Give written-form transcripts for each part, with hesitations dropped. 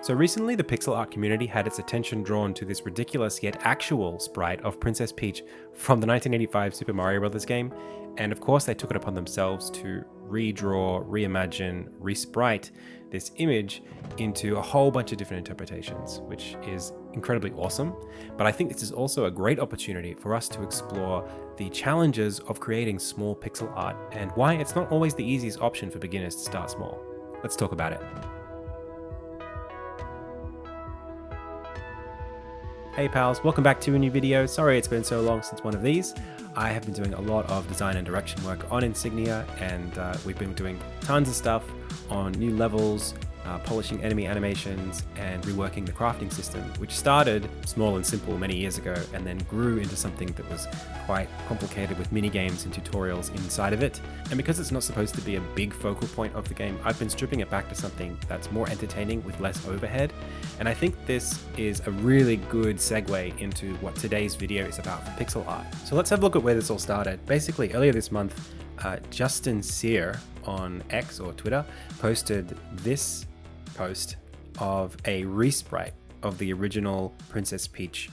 So recently, the pixel art community had its attention drawn to this ridiculous yet actual sprite of Princess Peach from the 1985 Super Mario Bros. Game, and of course they took it upon themselves to redraw, reimagine, resprite this image into a whole bunch of different interpretations, which is incredibly awesome. But I think this is also a great opportunity for us to explore the challenges of creating small pixel art and why it's not always the easiest option for beginners to start small. Let's talk about it. Hey pals, welcome back to a new video. Sorry it's been so long since one of these. I have been doing a lot of design and direction work on Insignia, and we've been doing tons of stuff on new levels, polishing enemy animations, and reworking the crafting system, which started small and simple many years ago and then grew into something that was quite complicated with mini games and tutorials inside of it. And because it's not supposed to be a big focal point of the game, I've been stripping it back to something that's more entertaining with less overhead. And I think this is a really good segue into what today's video is about for pixel art. So let's have a look at where this all started. Basically, earlier this month, Justin Sear on X or Twitter posted this post of a resprite of the original Princess Peach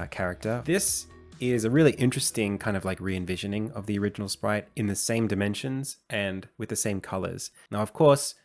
character. This is a really interesting kind of like re-envisioning of the original sprite in the same dimensions and with the same colors. Now, of course,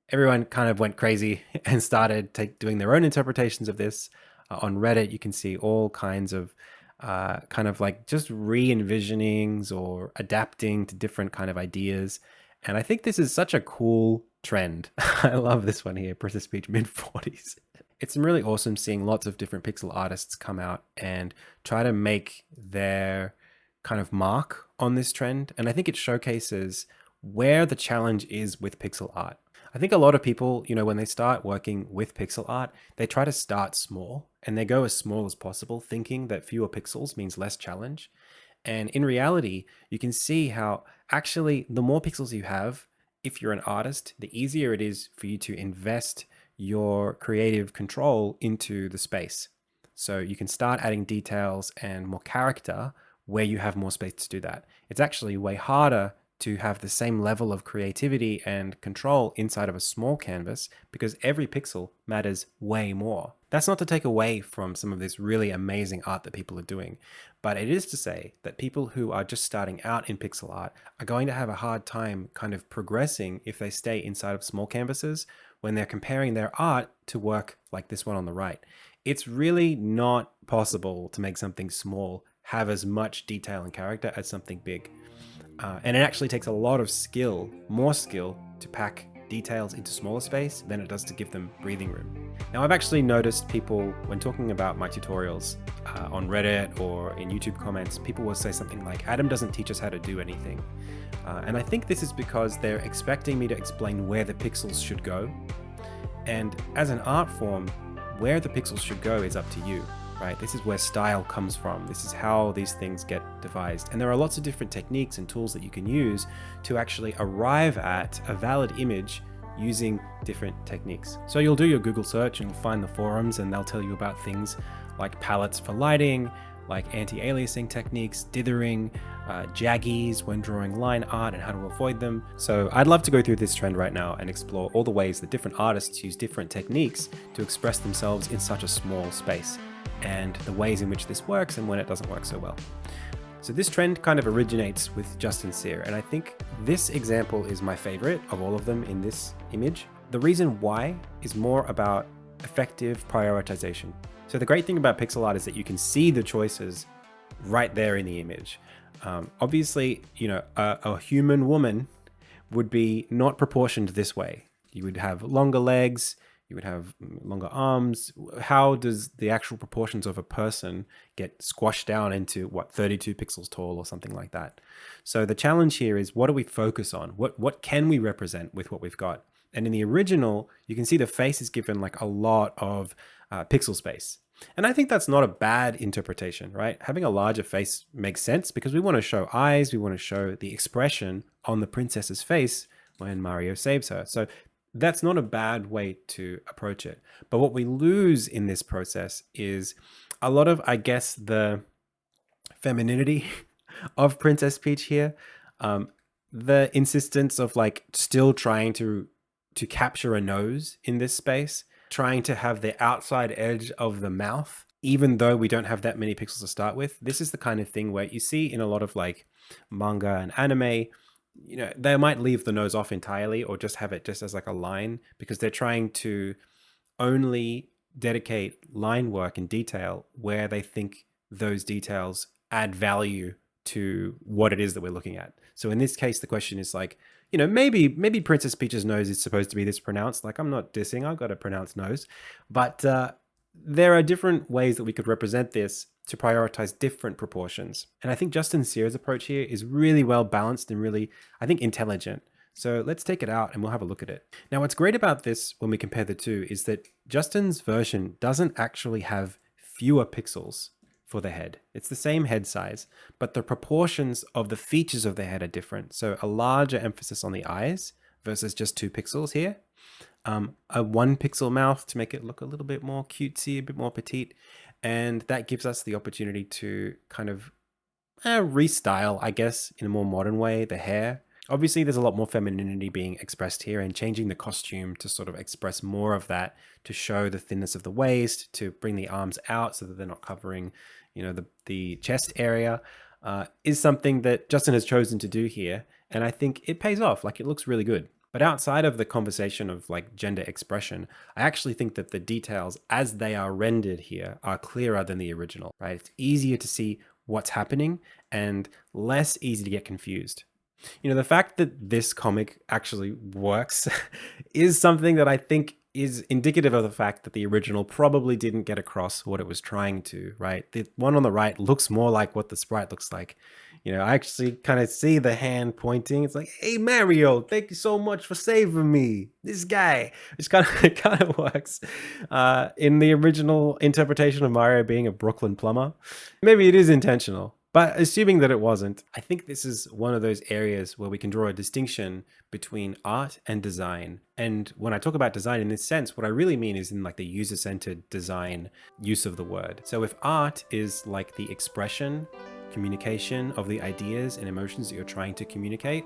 everyone kind of went crazy and started doing their own interpretations of this. On Reddit, you can see all kinds of kind of like just re-envisionings or adapting to different kind of ideas. And I think this is such a cool trend. I love this one here, Princess Peach mid-40s. It's really awesome seeing lots of different pixel artists come out and try to make their kind of mark on this trend. And I think it showcases where the challenge is with pixel art. I think a lot of people, when they start working with pixel art, they try to start small and they go as small as possible, thinking that fewer pixels means less challenge. And in reality, you can see how actually the more pixels you have, if you're an artist, the easier it is for you to invest your creative control into the space. So you can start adding details and more character where you have more space to do that. It's actually way harder to have the same level of creativity and control inside of a small canvas because every pixel matters way more. That's not to take away from some of this really amazing art that people are doing, but it is to say that people who are just starting out in pixel art are going to have a hard time kind of progressing if they stay inside of small canvases when they're comparing their art to work like this one on the right. It's really not possible to make something small have as much detail and character as something big. And it actually takes a lot of skill, more skill, to pack details into smaller space than it does to give them breathing room. Now, I've actually noticed people, when talking about my tutorials on Reddit or in YouTube comments, people will say something like, Adam doesn't teach us how to do anything. And I think this is because they're expecting me to explain where the pixels should go. And as an art form, where the pixels should go is up to you. Right? This is where style comes from. This is how these things get devised. And there are lots of different techniques and tools that you can use to actually arrive at a valid image using different techniques. So you'll do your Google search and you'll find the forums and they'll tell you about things like palettes for lighting, like anti-aliasing techniques, dithering, jaggies when drawing line art and how to avoid them. So I'd love to go through this trend right now and explore all the ways that different artists use different techniques to express themselves in such a small space, and the ways in which this works and when it doesn't work so well. So this trend kind of originates with Justin Sear, and I think this example is my favorite of all of them in this image. The reason why is more about effective prioritization. So the great thing about pixel art is that you can see the choices right there in the image. Obviously, a human woman would be not proportioned this way. You would have longer legs, you would have longer arms. How does the actual proportions of a person get squashed down into 32 pixels tall or something like that? So the challenge here is, what do we focus on? What can we represent with what we've got? And in the original, you can see the face is given like a lot of pixel space. And I think that's not a bad interpretation, right? Having a larger face makes sense because we want to show eyes, we want to show the expression on the princess's face when Mario saves her. So that's not a bad way to approach it. But what we lose in this process is a lot of, I guess, the femininity of Princess Peach here. The insistence of like still trying to capture a nose in this space. trying to have the outside edge of the mouth, even though we don't have that many pixels to start with. This is the kind of thing where you see in a lot of like manga and anime, they might leave the nose off entirely or just have it just as like a line because they're trying to only dedicate line work and detail where they think those details add value to what it is that we're looking at. So in this case, the question is like, maybe Princess Peach's nose is supposed to be this pronounced. Like, I'm not dissing, I've got a pronounced nose, but there are different ways that we could represent this to prioritize different proportions. And I think Justin Sears' approach here is really well balanced and really, I think, intelligent. So let's take it out and we'll have a look at it. Now, what's great about this when we compare the two is that Justin's version doesn't actually have fewer pixels for the head. It's the same head size, but the proportions of the features of the head are different. So a larger emphasis on the eyes versus just 2 pixels here. A 1 pixel mouth to make it look a little bit more cutesy, a bit more petite. And that gives us the opportunity to kind of restyle, I guess, in a more modern way, the hair. Obviously, there's a lot more femininity being expressed here and changing the costume to sort of express more of that, to show the thinness of the waist, to bring the arms out so that they're not covering, the chest area, is something that Justin has chosen to do here. And I think it pays off. Like, it looks really good. But outside of the conversation of like gender expression, I actually think that the details as they are rendered here are clearer than the original, right? It's easier to see what's happening and less easy to get confused. The fact that this comic actually works is something that I think is indicative of the fact that the original probably didn't get across what it was trying to, right? The one on the right looks more like what the sprite looks like. I actually kind of see the hand pointing. It's like, hey, Mario, thank you so much for saving me. This guy, which kind of works. In the original interpretation of Mario being a Brooklyn plumber, maybe it is intentional. But assuming that it wasn't, I think this is one of those areas where we can draw a distinction between art and design. And when I talk about design in this sense, what I really mean is in like the user-centered design use of the word. So if art is like the expression, communication of the ideas and emotions that you're trying to communicate,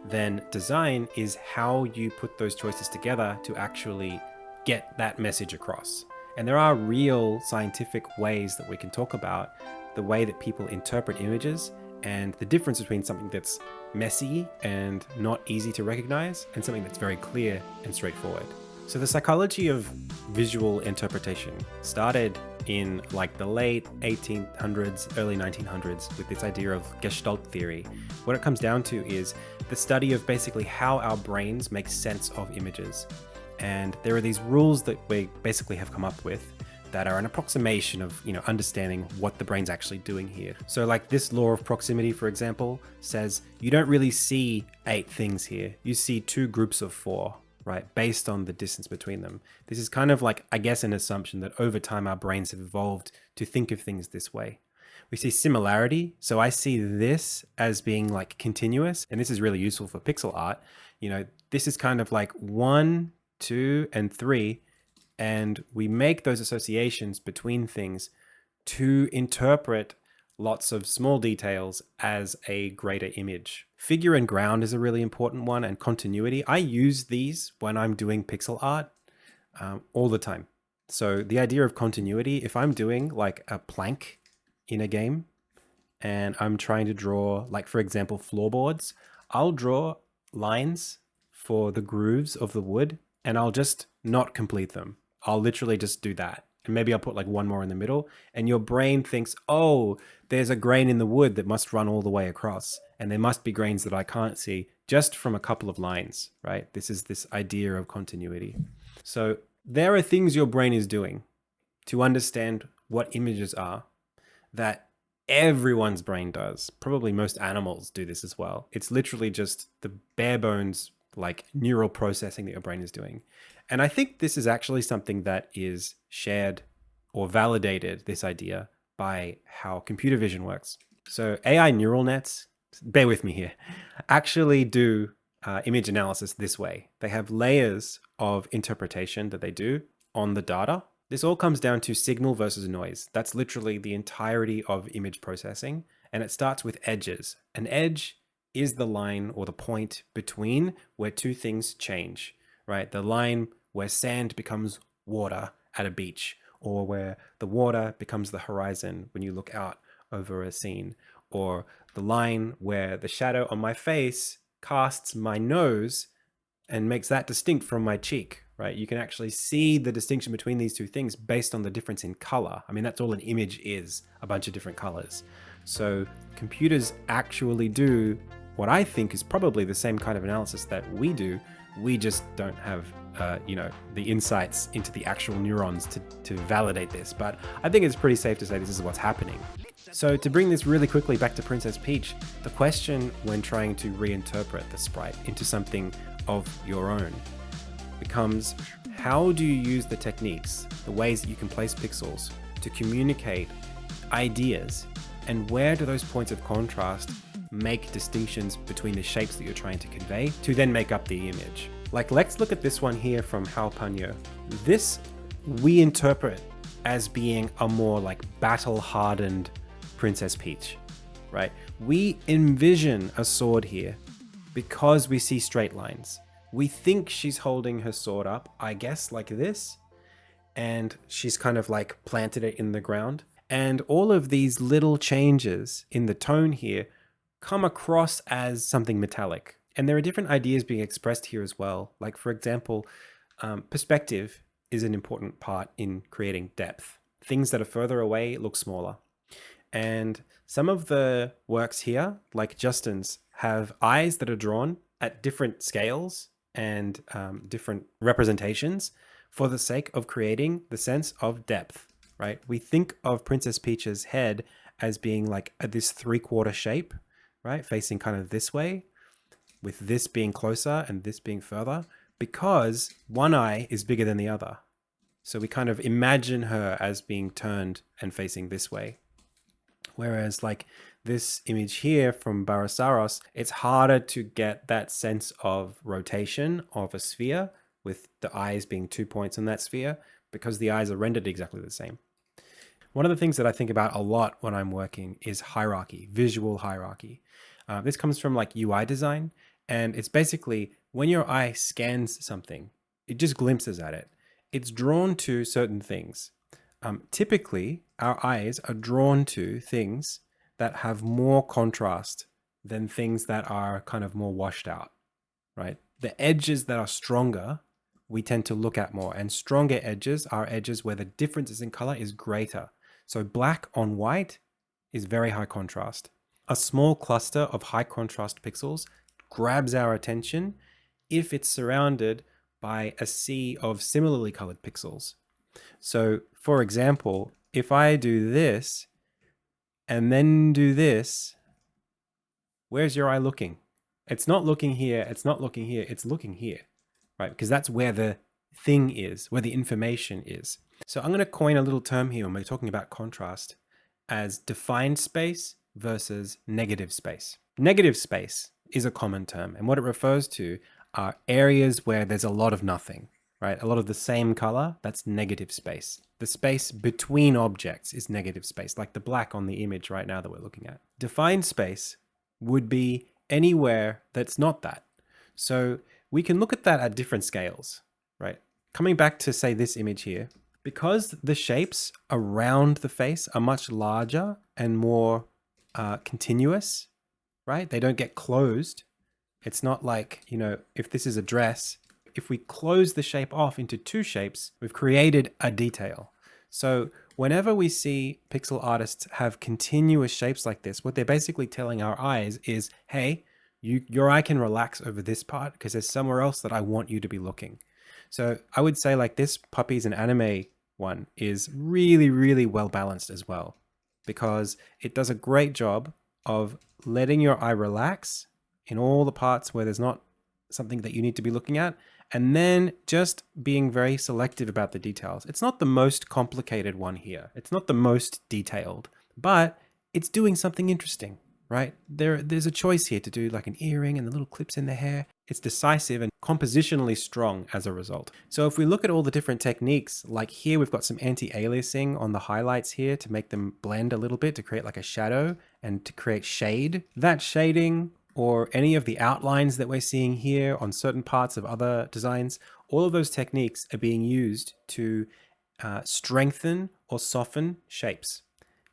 then design is how you put those choices together to actually get that message across. And there are real scientific ways that we can talk about the way that people interpret images and the difference between something that's messy and not easy to recognize and something that's very clear and straightforward. So the psychology of visual interpretation started in like the late 1800s, early 1900s with this idea of Gestalt theory. What it comes down to is the study of basically how our brains make sense of images. And there are these rules that we basically have come up with that are an approximation of, understanding what the brain's actually doing here. So like this law of proximity, for example, says you don't really see 8 things here. You see 2 groups of 4, right? Based on the distance between them. This is kind of like, I guess, an assumption that over time our brains have evolved to think of things this way. We see similarity. So I see this as being like continuous, and this is really useful for pixel art. This is kind of like 1, 2, and 3. And we make those associations between things to interpret lots of small details as a greater image. Figure and ground is a really important one, and continuity. I use these when I'm doing pixel art all the time. So the idea of continuity, if I'm doing like a plank in a game and I'm trying to draw, like for example, floorboards, I'll draw lines for the grooves of the wood and I'll just not complete them. I'll literally just do that. And maybe I'll put like 1 more in the middle, and your brain thinks, oh, there's a grain in the wood that must run all the way across. And there must be grains that I can't see just from a couple of lines, right? This is this idea of continuity. So there are things your brain is doing to understand what images are that everyone's brain does. Probably most animals do this as well. It's literally just the bare bones, like neural processing that your brain is doing. And I think this is actually something that is shared or validated, this idea, by how computer vision works. So AI neural nets, bear with me here, actually do image analysis this way. They have layers of interpretation that they do on the data. This all comes down to signal versus noise. That's literally the entirety of image processing. And it starts with edges. An edge is the line or the point between where 2 things change, right? The line where sand becomes water at a beach, or where the water becomes the horizon when you look out over a scene, or the line where the shadow on my face casts my nose and makes that distinct from my cheek, right? You can actually see the distinction between these two things based on the difference in color. I mean, that's all an image is, a bunch of different colors. So computers actually do what I think is probably the same kind of analysis that we do. We just don't have, the insights into the actual neurons to validate this. But I think it's pretty safe to say this is what's happening. So to bring this really quickly back to Princess Peach, the question when trying to reinterpret the sprite into something of your own becomes, how do you use the techniques, the ways that you can place pixels to communicate ideas, and where do those points of contrast make distinctions between the shapes that you're trying to convey to then make up the image? Like, let's look at this one here from Hal Panyo. This we interpret as being a more like battle-hardened Princess Peach, right? We envision a sword here because we see straight lines. We think she's holding her sword up, I guess, like this, and she's kind of like planted it in the ground. And all of these little changes in the tone here come across as something metallic. And there are different ideas being expressed here as well. Like, for example, perspective is an important part in creating depth. Things that are further away look smaller. And some of the works here, like Justin's, have eyes that are drawn at different scales and different representations for the sake of creating the sense of depth, right? We think of Princess Peach's head as being like this 3/4 shape, right? Facing kind of this way, with this being closer and this being further, because one eye is bigger than the other. So we kind of imagine her as being turned and facing this way. Whereas like this image here from Barasaros, it's harder to get that sense of rotation of a sphere with the eyes being 2 points on that sphere because the eyes are rendered exactly the same. One of the things that I think about a lot when I'm working is hierarchy, visual hierarchy. This comes from like UI design, and it's basically when your eye scans something, it just glimpses at it. It's drawn to certain things. Typically, our eyes are drawn to things that have more contrast than things that are kind of more washed out, right? The edges that are stronger, we tend to look at more, and stronger edges are edges where the differences in color is greater. So black on white is very high contrast. A small cluster of high contrast pixels grabs our attention if it's surrounded by a sea of similarly colored pixels. So for example, if I do this and then do this, where's your eye looking? It's not looking here, it's not looking here, it's looking here, right? Because that's where the thing is, where the information is. So I'm going to coin a little term here when we're talking about contrast as defined space versus negative space. Negative space is a common term, and what it refers to are areas where there's a lot of nothing, right? A lot of the same color, that's negative space. The space between objects is negative space, like the black on the image right now that we're looking at. Defined space would be anywhere that's not that. So we can look at that at different scales, right? Coming back to, say, this image here, because the shapes around the face are much larger and more continuous, right? They don't get closed. It's not like, if this is a dress, if we close the shape off into two shapes, we've created a detail. So whenever we see pixel artists have continuous shapes like this, what they're basically telling our eyes is, hey, your eye can relax over this part because there's somewhere else that I want you to be looking. So I would say like this puppies and anime one is really, really well balanced as well, because it does a great job of letting your eye relax in all the parts where there's not something that you need to be looking at, and then just being very selective about the details. It's not the most complicated one here. It's not the most detailed, but it's doing something interesting, right? There's a choice here to do like an earring and the little clips in the hair. It's decisive and compositionally strong as a result. So if we look at all the different techniques, like here we've got some anti-aliasing on the highlights here to make them blend a little bit, to create like a shadow and to create shade. That shading, or any of the outlines that we're seeing here on certain parts of other designs, all of those techniques are being used to strengthen or soften shapes,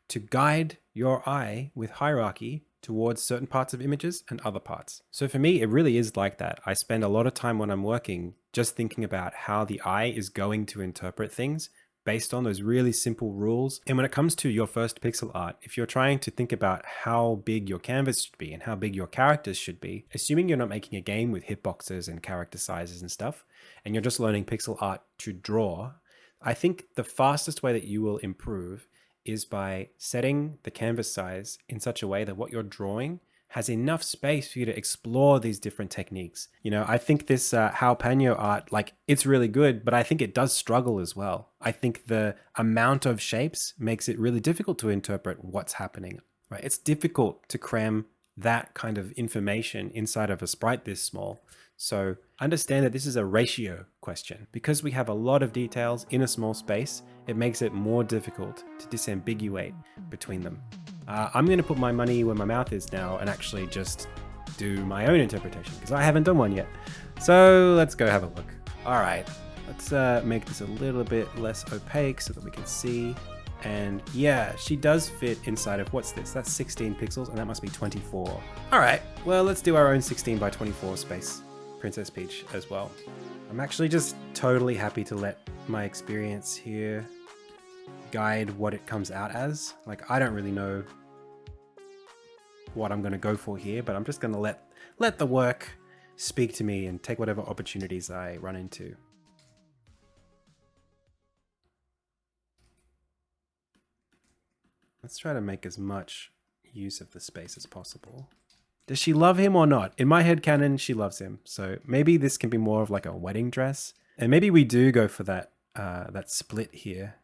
to guide your eye with hierarchy towards certain parts of images and other parts. So for me, it really is like that. I spend a lot of time when I'm working just thinking about how the eye is going to interpret things based on those really simple rules. And when it comes to your first pixel art, if you're trying to think about how big your canvas should be and how big your characters should be, assuming you're not making a game with hitboxes and character sizes and stuff, and you're just learning pixel art to draw, I think the fastest way that you will improve is by setting the canvas size in such a way that what you're drawing has enough space for you to explore these different techniques. You know, I think this Hao Panyo art, like, it's really good, but I think it does struggle as well. I think the amount of shapes makes it really difficult to interpret what's happening, right? It's difficult to cram that kind of information inside of a sprite this small. So understand that this is a ratio question. Because we have a lot of details in a small space, it makes it more difficult to disambiguate between them. I'm going to put my money where my mouth is now and actually just do my own interpretation because I haven't done one yet. So let's go have a look. All right, let's make this a little bit less opaque so that we can see. And yeah, she does fit inside of, what's this? That's 16 pixels and that must be 24. All right, well, let's do our own 16 by 24 space Princess Peach as well. I'm actually just totally happy to let my experience here guide what it comes out as. Like, I don't really know what I'm going to go for here, but I'm just going to let the work speak to me and take whatever opportunities I run into. Let's try to make as much use of the space as possible. Does she love him or not? In my headcanon, she loves him. So maybe this can be more of like a wedding dress. And maybe we do go for that that split here.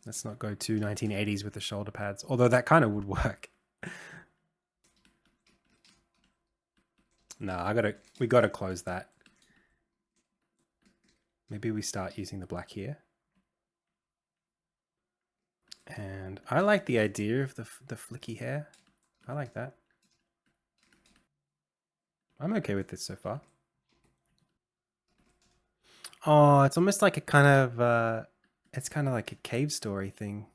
Let's not go too 1980s with the shoulder pads, although that kind of would work. No, we gotta close that. Maybe we start using the black here. And I like the idea of the flicky hair. I like that. I'm okay with this so far. Oh, it's almost like a kind of, it's kind of like a cave story thing.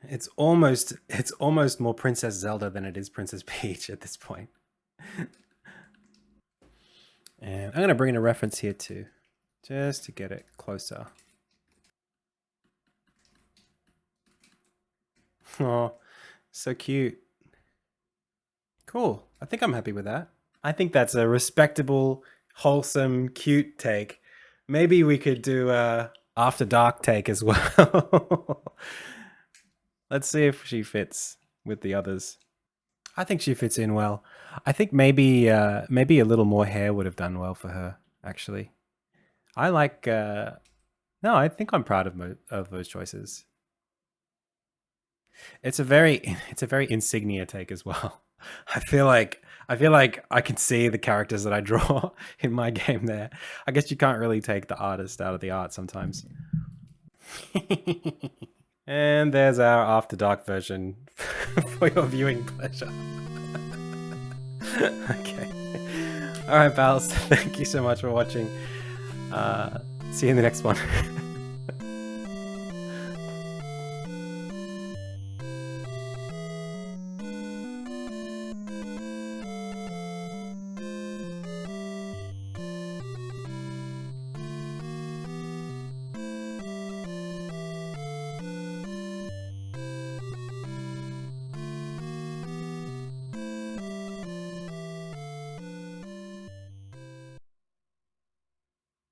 It's almost more Princess Zelda than it is Princess Peach at this point. And I'm going to bring in a reference here too, just to get it closer. Oh, so cute. Cool. I think I'm happy with that. I think that's a respectable, wholesome, cute take. Maybe we could do a After Dark take as well. Let's see if she fits with the others. I think she fits in well. I think maybe a little more hair would have done well for her, actually. I like... no, I think I'm proud of those choices. It's a very Insignia take as well. I feel like I can see the characters that I draw in my game there. I guess you can't really take the artist out of the art sometimes. And there's our After Dark version for your viewing pleasure. Okay. All right, pals. Thank you so much for watching. See you in the next one.